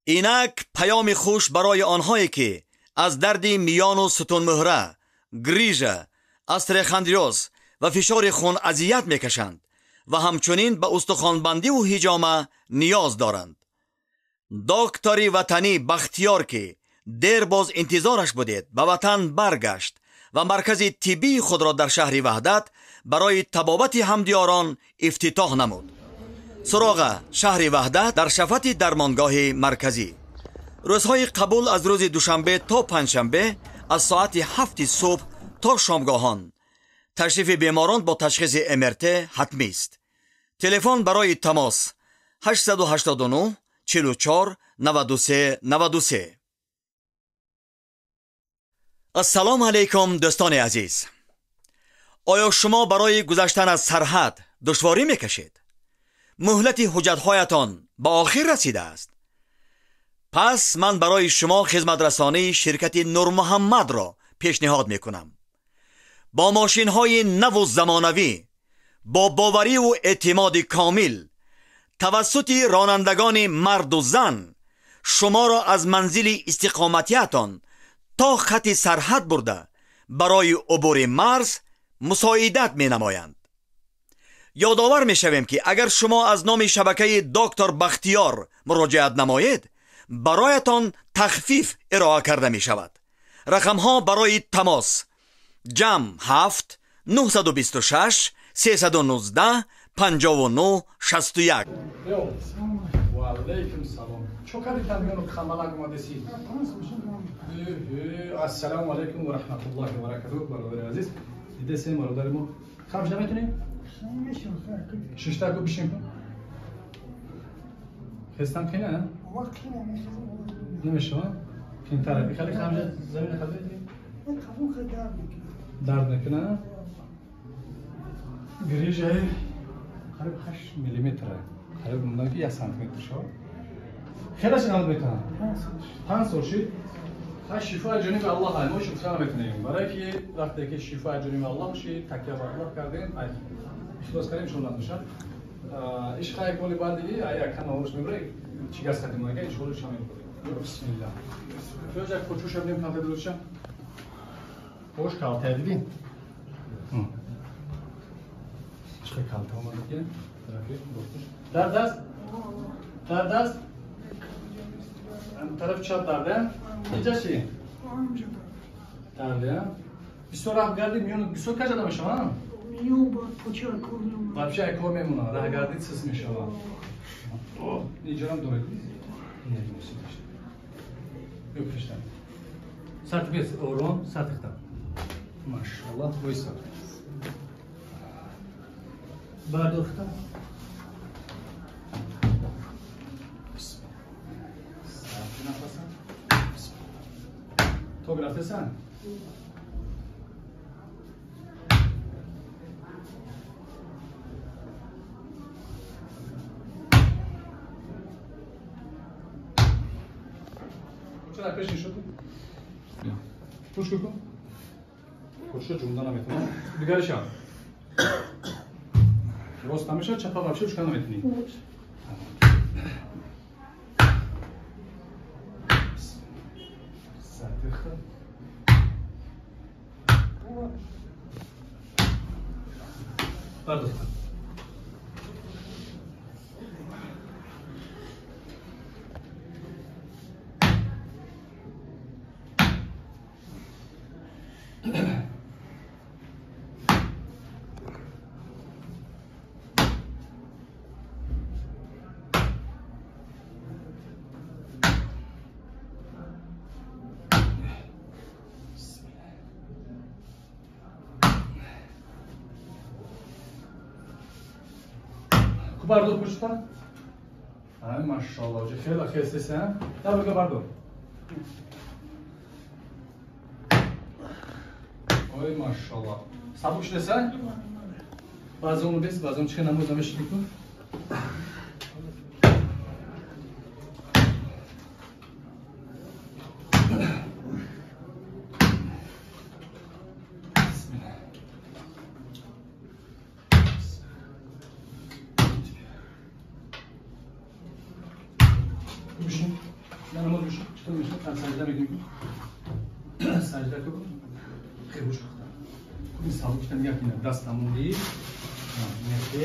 اینک پیام خوش برای آنهایی که از درد میان و ستون مهره، گریژه، استرخاندریوز و فشار خون اذیت میکشند و همچنین به استخوانبندی و حجامه نیاز دارند. دکتری وطنی بختیار که دیر باز انتظارش بودید به وطن برگشت و مرکز طبی خود را در شهر وحدت برای طبابت همدیاران افتتاح نمود. سراغ شهر وحدت در شفت درمانگاه مرکزی. روزهای قبول از روز دوشنبه تا پنجشنبه از ساعت 7 صبح تا شامگاهان. تشریف بیماران با تشخیص MRT حتمی است. تلفن برای تماس 889 44 93 93. السلام علیکم دوستان عزیز. آیا شما برای گذشتن از سرحد دشواری میکشید؟ مهلت حجت‌هایتان به آخر رسیده است. پس من برای شما خدمت رسانی شرکت نور محمد را پیشنهاد میکنم. با ماشین‌های نو و زمانوی، با باوری و اعتماد کامل، توسط رانندگان مرد و زن شما را از منزل استقامتیتان تا خط سرحد برده برای عبور مرز مساعدت می نمایند. یادآور می شویم که اگر شما از نام شبکه دکتر بختیار مراجعت نمایید برایتان تخفیف ارائه کرده می شود. رقم ها برای تماس جمع 7 926 319 59 61. و علیکم سلام. چوکاری تمیون خمالک مدرسی. السلام علیکم و رحمت الله و برکاته. برادر عزیز دیده سه برادر ما خرج نمیتونیم؟ شش تا بشین کن. خستم که نه؟ نمیشه. کین طرفی خالی خرج زمین خالی دیم. درد نکنه. گریجه قریب 8 میلیمتر. قریب مونده 1 سانتیمتر شد. خیلی شنال میکنم. 5 سال شد. خش شفای جنوب الله علم شد خیلی میتونیم. برای که وقتی که شفای جنوب الله بشه تکیه بر الله کردیم. اخلاص کردیم شون نمیشه. ایش خواهی کولی بعدی آیا کم آورش میبره چی گست کردیم مگه ایش کولی شامل کنیم. بسم الله. شو جا کوچوش هم نیم کافه درستش. خوش کار تدبین. چه کالتا اومد که؟ درد است؟ درد است؟ طرف چپ درده؟ اینجا چی؟ درده؟ بیسو راه گردی میون بیسو کجا دم شما؟ میون با پوچه کور میمونه. با پوچه کور میمونه. راه گردی سس میشه. اوه اینجا هم دوره. نه میشه. یو پشتم. ساعت بیس اورون ساعت کدام؟ ماشاءالله وایسا. برداشتم. تو گرفته سن؟ چرا پیشی شد؟ پوش کن. پوش جمله نمیتونم. دیگرش هم. راست نمیشه چپا بچه‌ش کنم نمیتونی. برداشت. بردار پشتا. های ماشاءالله چه خیلی خسته هم. تا بگو بردار. های ماشاءالله. سبکش دسته؟ بعضی اونو بیست بعضی اون چه نمود نمیشه دیکن. بشین نماز بشین چطور میشه من سجده میگیم سجده کن خیلی خوش بختم این سالو کشتم یکی نه دست نمودی نخی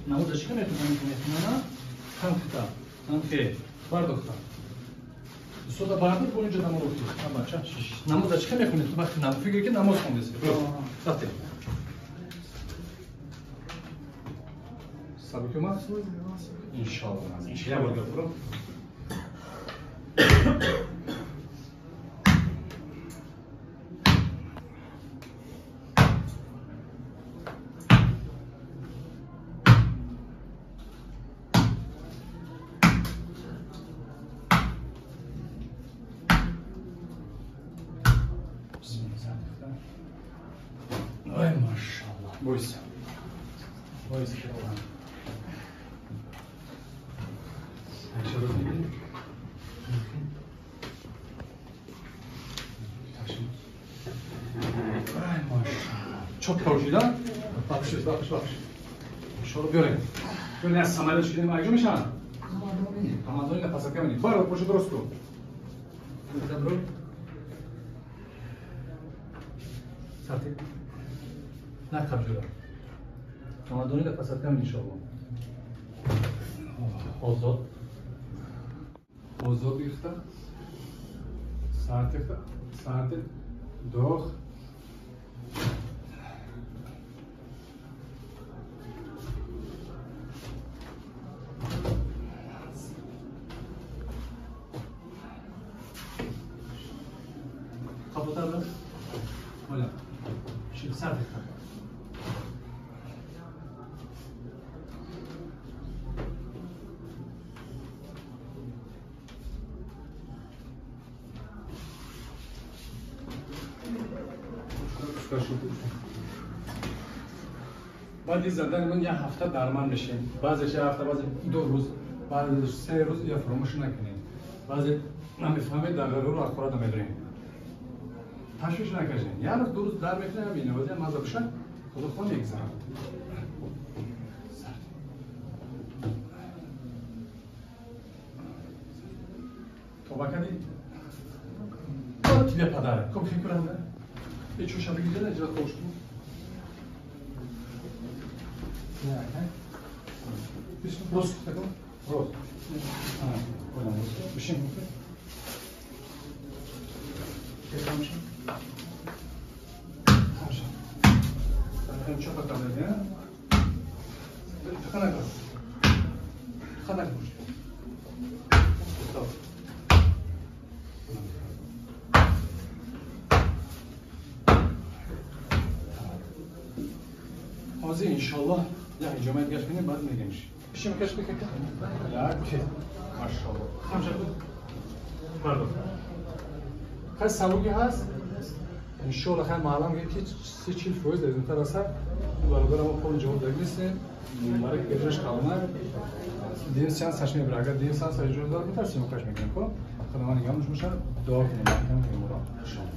نماز چیکار میکنم نه هم کتا هم خی برداختم صدا بردار کنی جدا نماز رو هم بچه نماز چیکار میکنی تو وقتی نماز فکر که نماز خوندی ساته سابقه ما انشالله یه بار برو Ay maşallah. Boyuz. Boyuz inşallah. Aşağıda değil. Ay maşallah. Çok kavuşuyla. Bakışız, bakış. Şöyle göreyim. Böyle ne samayla çıkayım ayrı mı şan? Tamamıyla pasak yapmayın. Var o poşet rostu. Burada dur. Satayım. Ne kapıyorum? Tamamıyla pasak yapmayın inşallah. Ozot. Ozot yıkta. Saat yıkta. Saat doğ. Kapatalım. Öyle. Şimdi saat yıkta. بعد زدن من یه هفته درمان بشین بعضیش یه هفته بعضی 2 روز بعضی 3 روز یا فراموش نکنید بعضی نمیفهمید در رو اخبار نمیدونید تشویش نکنید یه روز 2 روز در میکنه ببینید ولی مزه بشه خود خود میگذره تو بکنی تو پدره کم فکر کننده یه چوش هم بگیده اجرا خوش بود روز تکم روز کنم روز بشین میکنه خامشین خامشین خیلی چه خطر دادی نه خانه کن خانه کن حاضر انشالله یا جمعیت گشت کنیم بعد میگیمش بشیم کش بکنیم که ماشاءالله خمسه بود بردار خیلی سبوکی هست انشالله خیلی معلم گفت که 30-40% داریم ترسه برادر ما پول جواب داریم مرا گرش کاملا دین سیان ساشمی براگا دین سیان سایه جور دار میترسیم کاش میکنیم کو خدا من نگاه میشه دعا کنیم میکنم که مرا انشالله